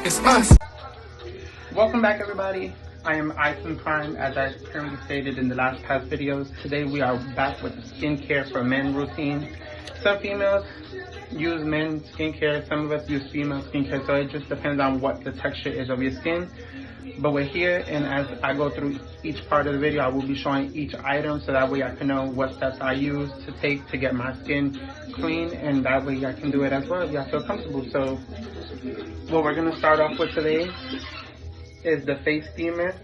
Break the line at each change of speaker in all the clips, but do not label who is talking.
It's us. Welcome back, everybody. I am Ison Prime, as I currently stated in the last past videos. Today we are back with skincare for men routine. Some females use men's skincare, some of us use female skincare, so it just depends on what the texture is of your skin. But we're here, and as I go through each part of the video, I will be showing each item so that way I can know what steps I use to take to get my skin clean, and that way I can do it as well if y'all feel comfortable. So what we're going to start off with today is the face steamer,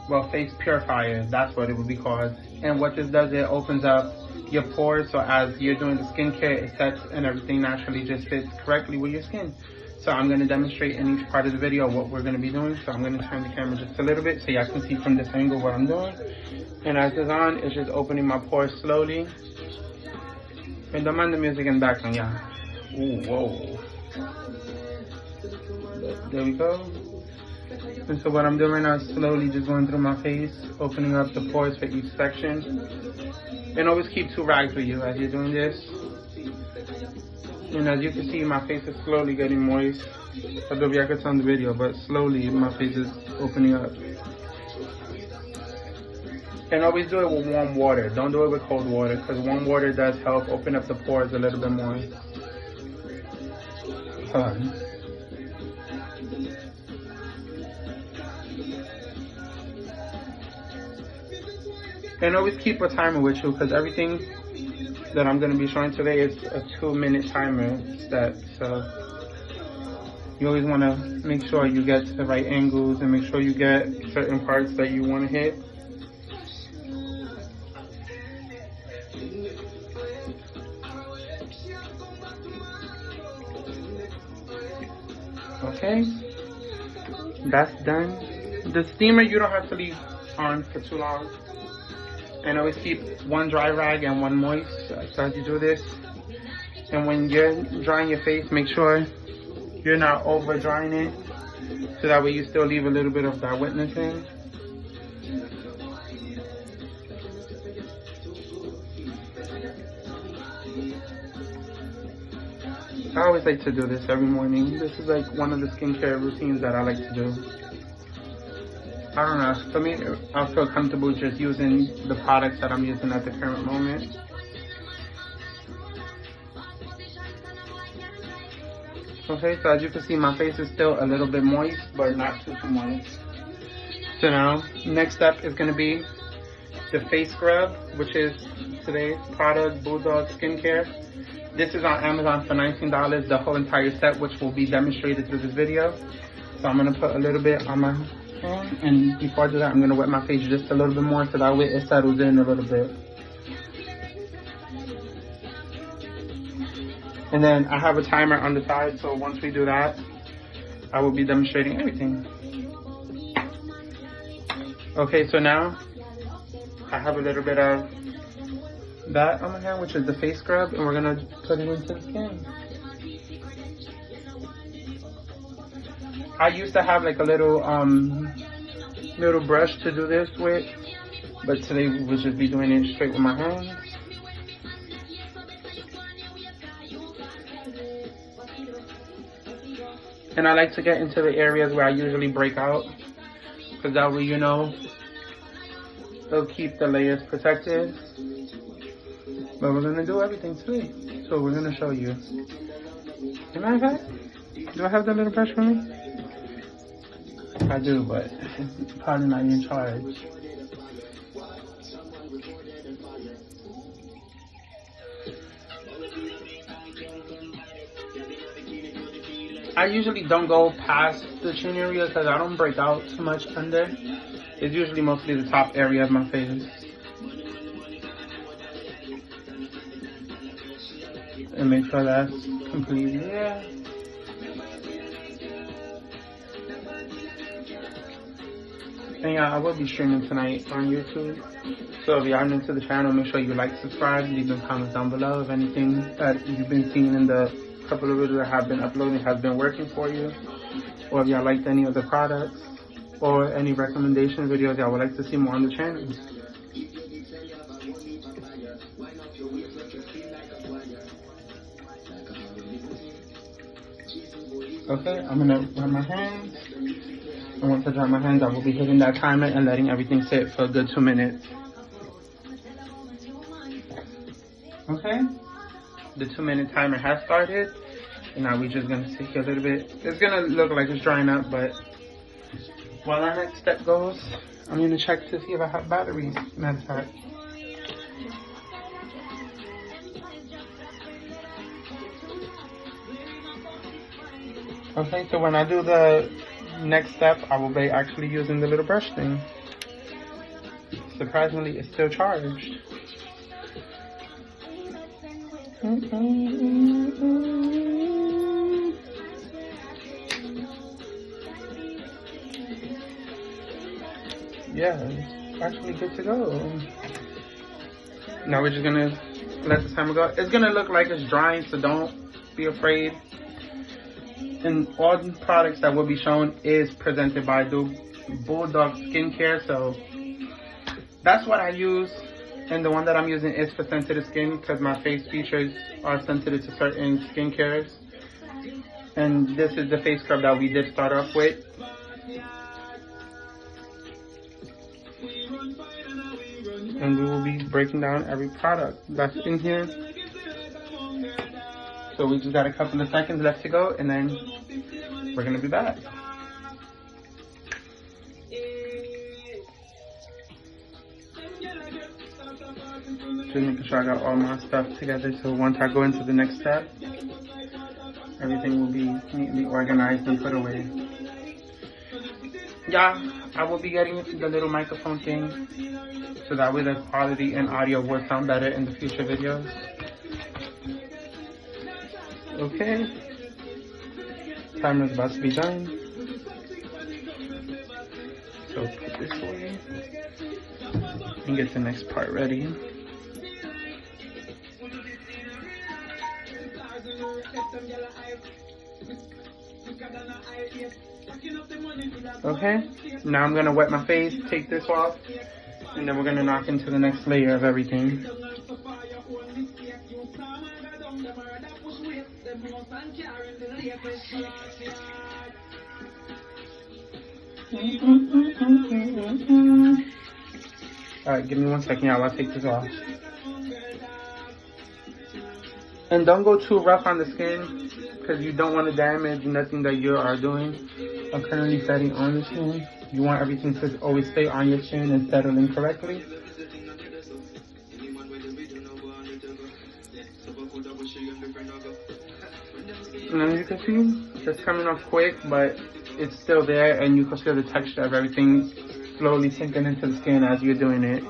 well, face purifier, that's what it would be called. And what this does, it opens up your pores, so as you're doing the skincare, it sets and everything naturally just fits correctly with your skin. So I'm going to demonstrate in each part of the video what we're going to be doing. So I'm going to turn the camera just a little bit so y'all can see from this angle what I'm doing. And as it's on, it's just opening my pores slowly. And don't mind the music in the background, y'all. Ooh, whoa. There we go. And so what I'm doing right now is slowly just going through my face, opening up the pores for each section. And always keep 2 rags with you as you're doing this. And as you can see, my face is slowly getting moist. I don't know if y'all can tell in the video, but slowly my face is opening up. And always do it with warm water. Don't do it with cold water, because warm water does help open up the pores a little bit more. Hold on. And always keep a timer with you, because everything that I'm going to be showing today is a 2-minute timer set. So you always want to make sure you get to the right angles and make sure you get certain parts that you want to hit. Okay, that's done. The steamer you don't have to leave on for too long. And always keep 1 dry rag and 1 moist so as you do this. And when you're drying your face, make sure you're not over drying it, so that way you still leave a little bit of that wetness in. I always like to do this every morning. This is like one of the skincare routines that I like to do. I don't know, for me, I feel comfortable just using the products that I'm using at the current moment. Okay, so as you can see, my face is still a little bit moist, but not too moist. So now, next step is going to be the face scrub, which is today's product, Bulldog Skincare. This is on Amazon for $19, the whole entire set, which will be demonstrated through this video. So I'm going to put a little bit on my hand, and before I do that, I'm going to wet my face just a little bit more so that way it settles in a little bit. And then I have a timer on the side, so once we do that, I will be demonstrating everything. Okay, so now I have a little bit of that on my hand, which is the face scrub, and we're going to put it into the skin. I used to have like a little little brush to do this with, but today we will just be doing it straight with my hands. And I like to get into the areas where I usually break out, because that way, you know, it'll keep the layers protected. But we're gonna do everything today, so we're gonna show you. Am I back? Do I have that little brush for me? I do, but it's probably not in charge. I usually don't go past the chin area because I don't break out too much under. It's usually mostly the top area of my face. And make sure that's completely there. And yeah, I will be streaming tonight on YouTube. So if y'all new to the channel, make sure you like, subscribe, leave them comments down below if anything that you've been seeing in the couple of videos I have been uploading has been working for you. Or if y'all liked any of the products or any recommendation videos y'all would like to see more on the channel. Okay, I'm gonna dry my hands. And once I dry my hands, I will be hitting that timer and letting everything sit for a good 2 minutes. Okay, the 2-minute timer has started. And now we're just gonna sit here a little bit. It's gonna look like it's drying up, but while our next step goes, I'm gonna check to see if I have batteries. Matter of fact. Okay, so when I do the next step, I will be actually using the little brush thing. Surprisingly, it's still charged. Yeah, it's actually good to go. Now we're just gonna let the timer go. It's gonna look like it's drying, so don't be afraid. And all the products that will be shown is presented by Bulldog Skincare, so that's what I use. And the one that I'm using is for sensitive skin because my face features are sensitive to certain skincares. And this is the face scrub that we did start off with. And we will be breaking down every product that's in here. So we just got a couple of seconds left to go, and then we're gonna be back. Just making sure I got all my stuff together, so once I go into the next step, everything will be neatly organized and put away. Yeah, I will be getting the little microphone thing, so that way the quality and audio will sound better in the future videos. Okay, timer's about to be done. So put this away and get the next part ready. Okay, now I'm gonna wet my face, take this off, and then we're gonna knock into the next layer of everything. Alright, give me 1 second, y'all. I'll take this off. And don't go too rough on the skin, because you don't want to damage nothing that you are doing. I'm currently setting on your skin. You want everything to always stay on your chin and settle in correctly. And as you can see, it's coming off quick, but it's still there, and you can feel the texture of everything slowly sinking into the skin as you're doing it.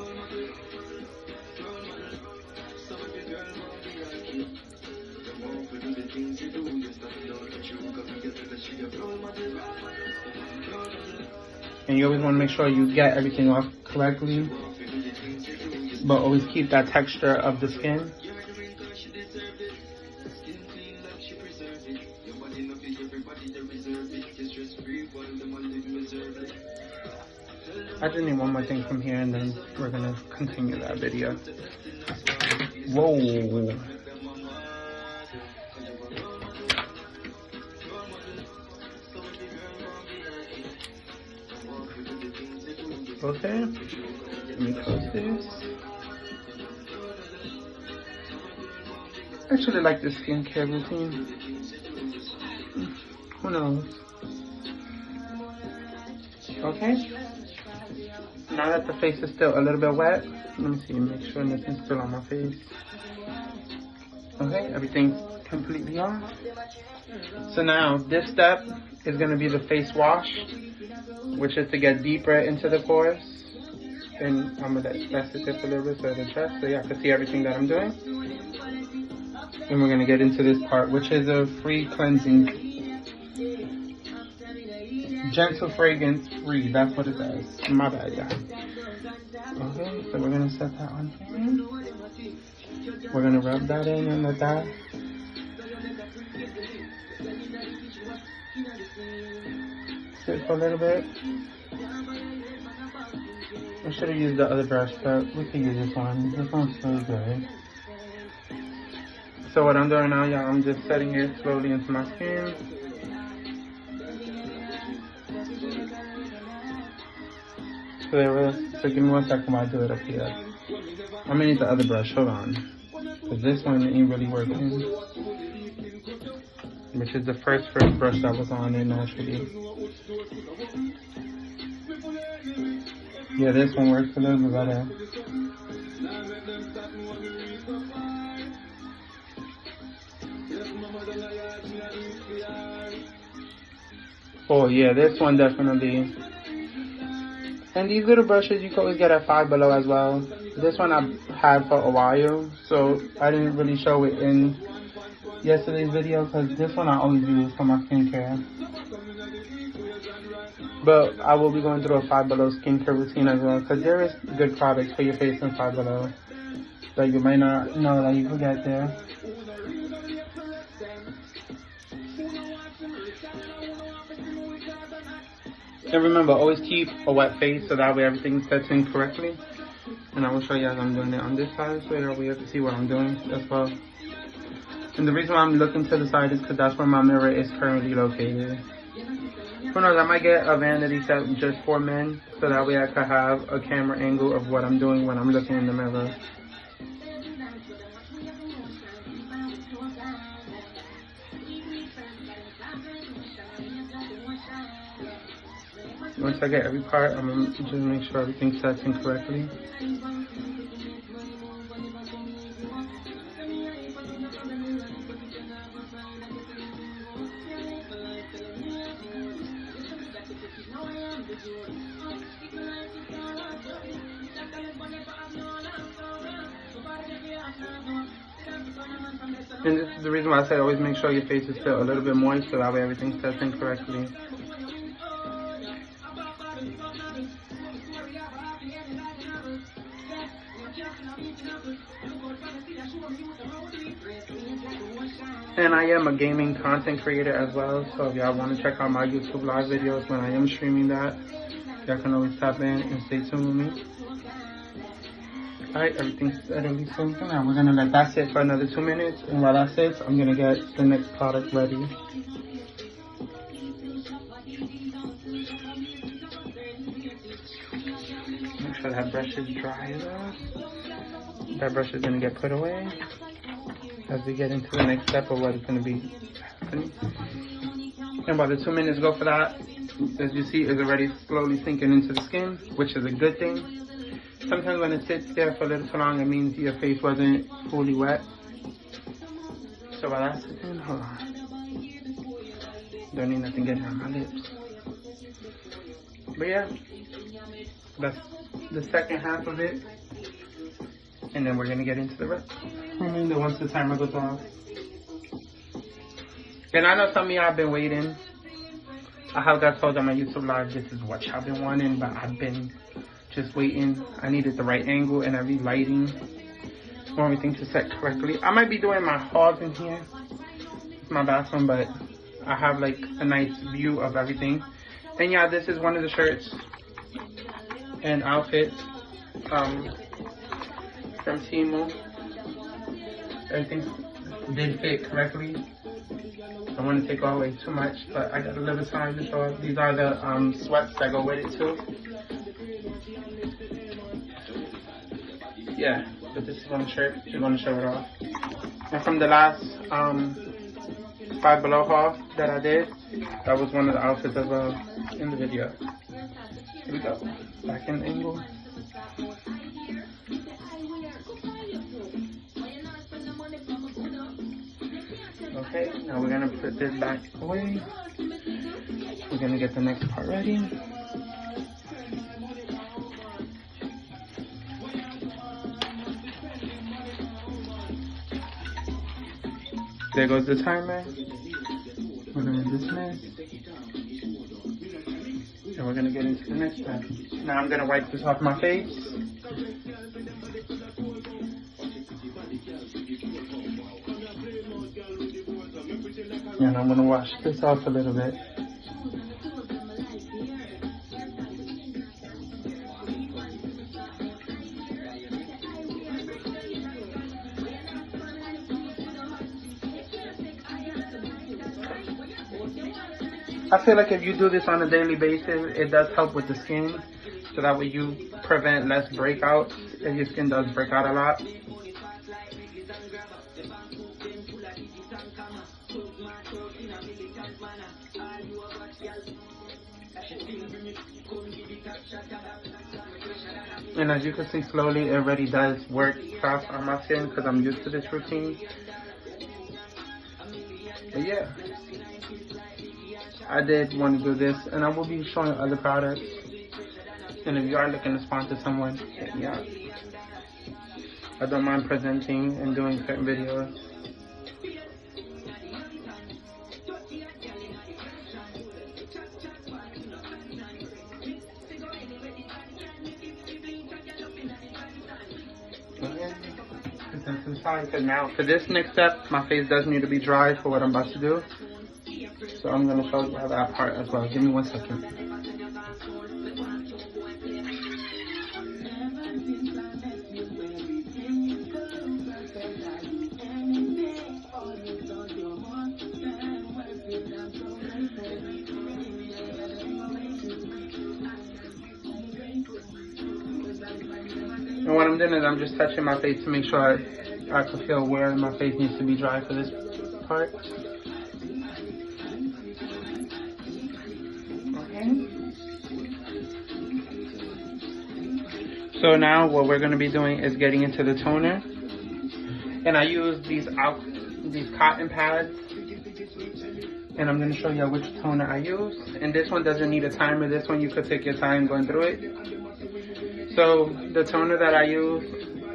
And you always want to make sure you get everything off correctly, but always keep that texture of the skin. I just need one more thing from here, and then we're gonna continue that video. Whoa. Okay, let me close this. I actually like this skincare routine. Who knows? Okay. Now that the face is still a little bit wet, let me see, make sure nothing's still on my face. Okay, everything's completely off. So now this step is going to be the face wash, which is to get deeper into the pores. And I'm going to press the tip a little bit so it'll adjust, so you have to see everything that I'm doing. And we're going to get into this part, which is a free cleansing. Gentle fragrance free, that's what it says. My bad, yeah. Okay, so we're going to set that on here. We're going to rub that in and let that. Sit for a little bit. I should have used the other brush, but we can use this one. This one's so good. So what I'm doing now, y'all, I'm just setting it slowly into my skin. there was. So give me 1 second while I do it up here. I'm gonna need the other brush. Hold on. Because this one ain't really working. Which is the first brush that was on it naturally. Yeah, this one works a little bit better. Oh yeah, this one definitely. And these little brushes you can always get at Five Below as well. This one I've had for a while, so I didn't really show it in yesterday's video because this one I always use for my skincare. But I will be going through a Five Below skincare routine as well because there is good products for your face in Five Below that you might not know that you can get there. And remember, always keep a wet face so that way everything sets in correctly. And I will show you as I'm doing it on this side so that we have to see what I'm doing as well. And the reason why I'm looking to the side is because that's where my mirror is currently located. Who knows, I might get a vanity set just for men so that way I could have a camera angle of what I'm doing when I'm looking in the mirror. Once I get every part, I'm going to just make sure everything sets in correctly. And this is the reason why I say always make sure your face is still a little bit moist so that way everything sets in correctly. And I am a gaming content creator as well, so if y'all want to check out my YouTube live videos when I am streaming that, y'all can always tap in and stay tuned with me. Alright, everything's steadily sinking. Now we're going to let that sit for another 2 minutes, and while that sits, I'm going to get the next product ready. Make sure that brush is dry enough. That brush is going to get put away as we get into the next step of what is going to be happening. And about the 2 minutes go for that, as you see, is already slowly sinking into the skin, which is a good thing. Sometimes when it sits there for a little too long, it means your face wasn't fully wet. So while that's sitting, hold on. Don't need nothing getting on my lips. But yeah, that's the second half of it. And then we're going to get into the rest. Remember, once the timer goes off. And I know some of y'all have been waiting. I have got told on my YouTube live, this is what y'all been wanting, but I've been just waiting. I needed the right angle and every lighting for everything to set correctly. I might be doing my hauls in here. It's my bathroom, but I have like a nice view of everything. And yeah, this is one of the shirts and outfits from Temu. Everything did fit correctly. I don't want to take away too much, but I got a little time to show it. These are the sweats that go with it too. Yeah, but this is one shirt. Just want to show it off. And from the last Five Below haul that I did, that was one of the outfits as well in the video. Here we go. Back in the angle. Okay, now we're gonna put this back away. We're gonna get the next part ready. There goes the timer. We're gonna dismiss. And we're gonna get into the next step. Now I'm gonna wipe this off my face. And I'm gonna wash this off a little bit. I feel like if you do this on a daily basis, it does help with the skin. so that way you prevent less breakouts if your skin does break out a lot. And as you can see, slowly it already does work fast on my skin because I'm used to this routine. But yeah, I did want to do this, and I will be showing other products. And if you are looking to sponsor someone, hit me up. I don't mind presenting and doing certain videos. Because now for this next step, my face does need to be dry for what I'm about to do. So I'm going to show you how that part as well. Give me 1 second. And what I'm doing is I'm just touching my face to make sure I can feel where my face needs to be dry for this part. Okay. So now what we're going to be doing is getting into the toner. And I use these cotton pads. And I'm going to show you which toner I use. And this one doesn't need a timer. This one you could take your time going through it. So the toner that I use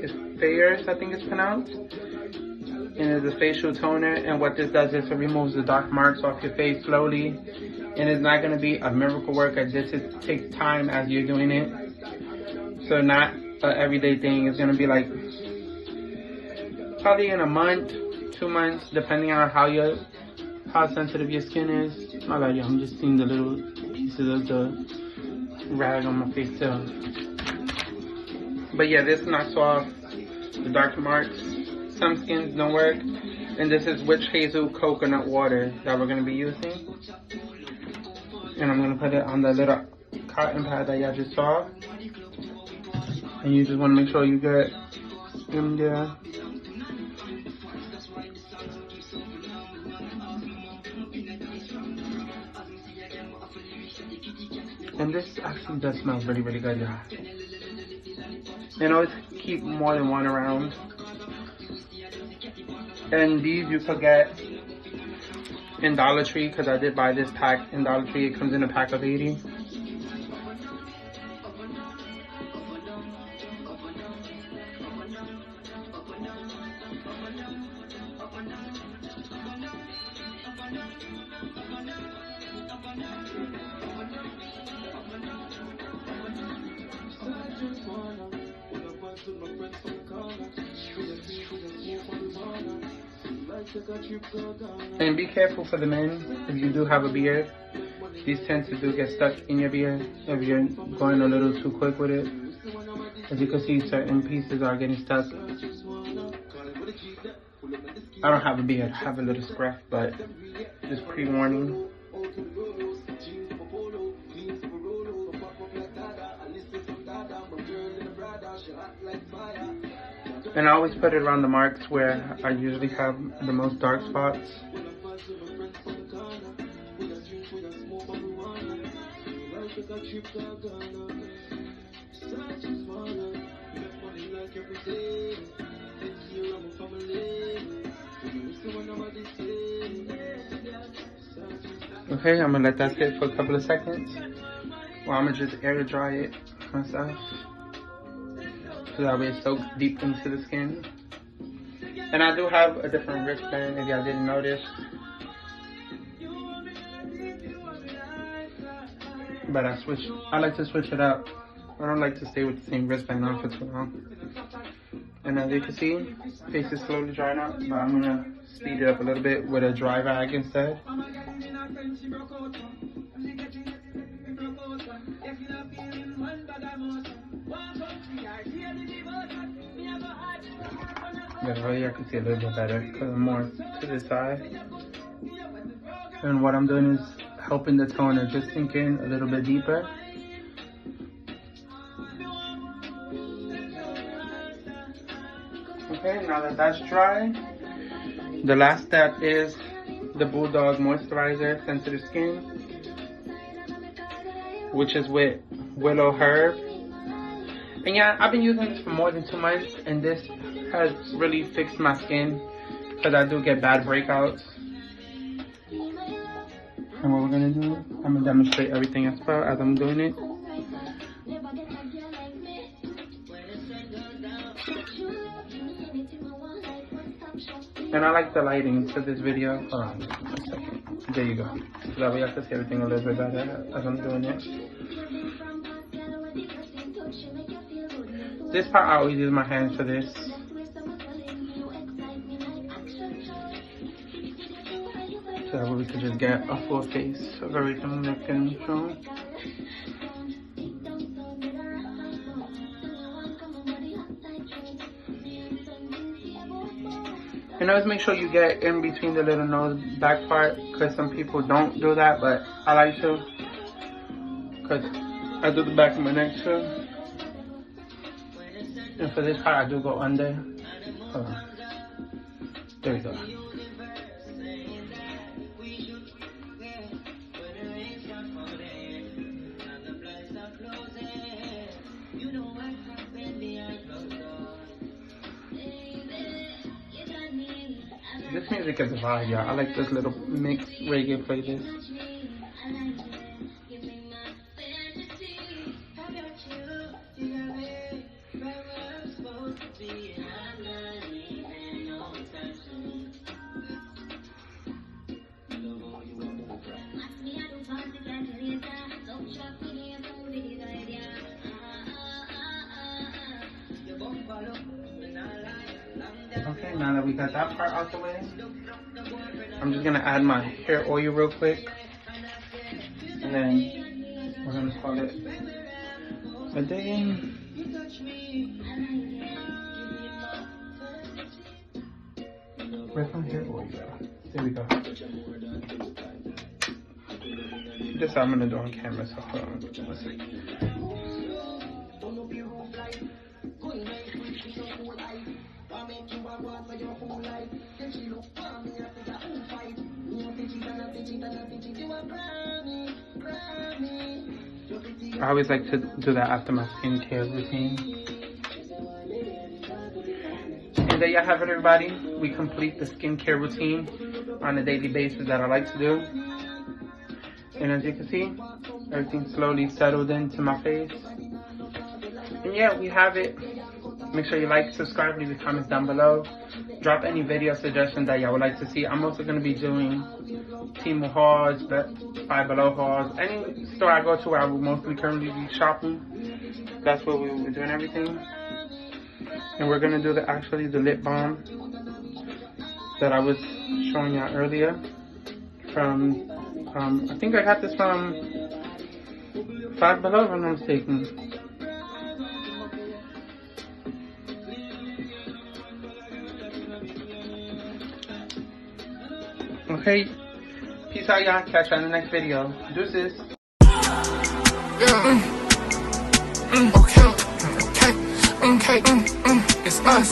is Thayers, I think it's pronounced. And it's a facial toner. And what this does is it removes the dark marks off your face slowly. And it's not going to be a miracle work. This takes time as you're doing it. So not an everyday thing. It's going to be like probably in a month, 2 months, depending on how sensitive your skin is. My bad, I'm just seeing the little pieces of the rag on my face too. But yeah, this knocks off the dark marks. Some skins don't work. And this is Witch Hazel coconut water that we're going to be using. And I'm going to put it on the little cotton pad that y'all just saw. And you just want to make sure you get in there. And this actually does smell really, really good, y'all. And always keep more than one around. And these you could get in Dollar Tree, because I did buy this pack in Dollar Tree. It comes in a pack of 80. And be careful for the men, if you do have a beard, these tend to do get stuck in your beard if you're going a little too quick with it. As you can see, certain pieces are getting stuck. I don't have a beard, I have a little scruff, but just pre-warning. And I always put it around the marks where I usually have the most dark spots. Okay, I'm gonna let that sit for a couple of seconds. Well, I'm gonna just air dry it myself. So that way it soaks deep into the skin. And I do have a different wristband if y'all didn't notice. But I like to switch it up. I don't like to stay with the same wristband on for too long. And as you can see, face is slowly drying out, but I'm gonna speed it up a little bit with a dry rag instead. Yeah, right, I can see a little bit better because I'm more to the side. And what I'm doing is helping the toner just sink in a little bit deeper. Okay, now that that's dry, the last step is the Bulldog Moisturizer Sensitive Skin, which is with Willow Herb. And yeah, I've been using this for more than 2 months, and this has really fixed my skin because I do get bad breakouts. And what we're gonna do, I'm gonna demonstrate everything as well as I'm doing it. And I like the lighting to this video. Hold on, 1 second. There you go. So that way I can see everything a little bit better as I'm doing it. This part I always use my hands for this. So that way we can just get a full face of everything that can show. And always make sure you get in between the little nose back part, because some people don't do that, but I like to, because I do the back of my neck too. And for this part I do go under. Hold on. There we go. This music is a vibe, y'all. I like this little mixed reggae playlist. Okay, now that we got that part out the way, I'm just gonna add my hair oil real quick, and then we're gonna call it a day. Where's my hair oil? There we go. This I'm gonna do on camera, so hold on. Let's see. I always like to do that after my skincare routine. And there you have it, everybody. We complete the skincare routine on a daily basis that I like to do. And as you can see, everything slowly settled into my face. And yeah, we have it. Make sure you like, subscribe, leave your comments down below. Drop any video suggestions that y'all would like to see. I'm also going to be doing Temu hauls, Five Below hauls. Any store I go to where I will mostly currently be shopping, that's where we will be doing everything. And we're going to do actually the lip balm that I was showing y'all earlier. From, I think I got this from Five Below if I'm not mistaken. Okay, peace out, y'all. Catch you on the next video. Deuces.
Okay, it's us.